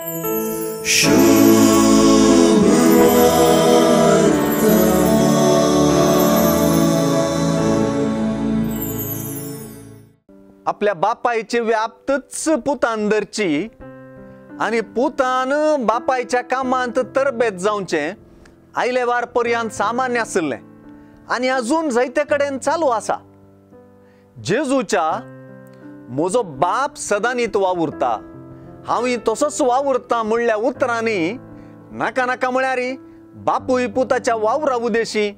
आपल्या बापायची व्याप्तच पुतांदरची आणि पुतान बापायच्या कामांत तरबेज जावचे आयले वार पर्यंत सामान्य आसले आणि अजून जायते कडेन चालू आसा. जेजूच्या म्हजो बाप सदांनीत वावुरता, हांवूय तसोच वावुरता म्हणल्या उतरांनी नाका नाका म्हळ्यार बापूय पुताच्या वावरा उदेशी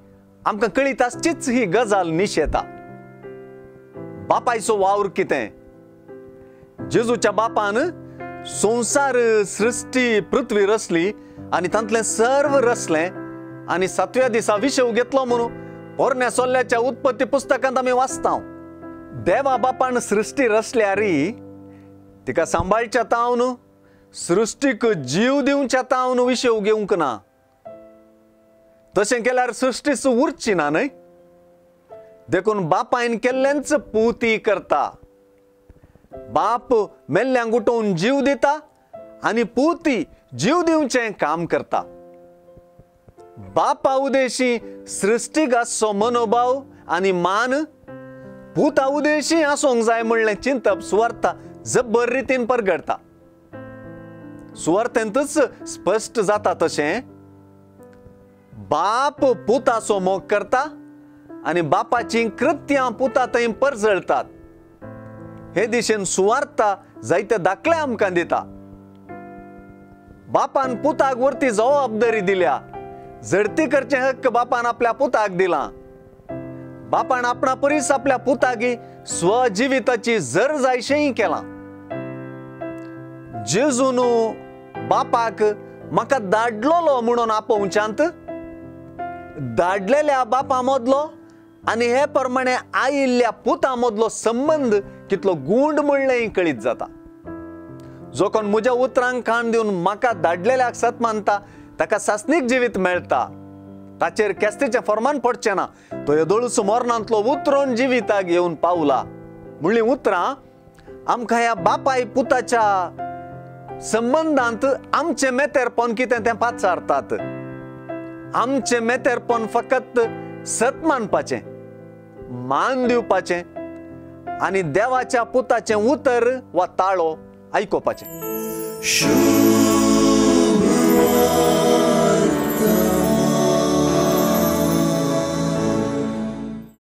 आमकां कळीत आसचीच ही गजाल निशेता. बापायचो वावर कितें? जेजूच्या बापान संसार, सृष्टी, पृथ्वी रचली आणि तांतलें सर्व रचलें आणि 7व्या दिसा विशेव घेतलो म्हणून पोरण्या सोल्ल्याच्या उत्पत्ती पुस्तकांत आमी वाचता. देवा बापान सृष्टी रचल्यार तिका सांबाळच्या तावन सृष्टीक जीव दिवच्या तावन विशेव घेवंक ना. तशें केल्यार सृष्टीच उरची ना न्हय. देखून बापायन केल्लेंच पुती करता. बाप मेल्ल्यांक उठोवन जीव दिता आणि पुती जीव दिवचें काम करता. बापा उदेशी सृष्टीक आसचो मनोभाव आणि मान पुता उदेशी आसोंक जाय म्हणलें चिंतप सुवार्ता जब्बर रितीन परगडता. सुवार्तेंतच स्पश्ट जाता तशें बाप पुताचो मोग करता आणि बापाची कृत्यां पुता थंय परजळतात. हे दिशेन सुवार्ता जायते दाखले आमकां दिता. बापान पुताक वरती जबाबदारी दिल्या. झडती करचें हक्क बापान आपल्या पुताक दिला. बापान आपणा परीस आपल्या पुताकी स्वजिविताची जर जायशेंय केलां. जेजून बापाक म्हाका धाडलोलो म्हणून आपोवच्यांत धाडलेल्या बापा मदलो आणि हे प्रमाणे आयिल्ल्या पुता मदलो संबंध कितलो गूंड म्हणलेंय कळीत जाता. जो कोण म्हज्या उतरांक कान दिवन म्हाका धाडलेल्याक सत मानता ताका सासनीक जिवीत मेळटा. ताचेर केस्तेचें फर्मान पडचें ना. तो येदोळूच मरणांतलो उतरोन जिविताक येवन पावला. म्हणली उतरां आमकां ह्या बापाय पुताच्या संबंधांत आमचें मेतेरपण कितें तें पाचारतात. आमचें मेतेरपण फकत सत मानपाचें, मान दिवपाचें आणि देवाच्या पुताचें उतर वा ताळो आयकोपाचें.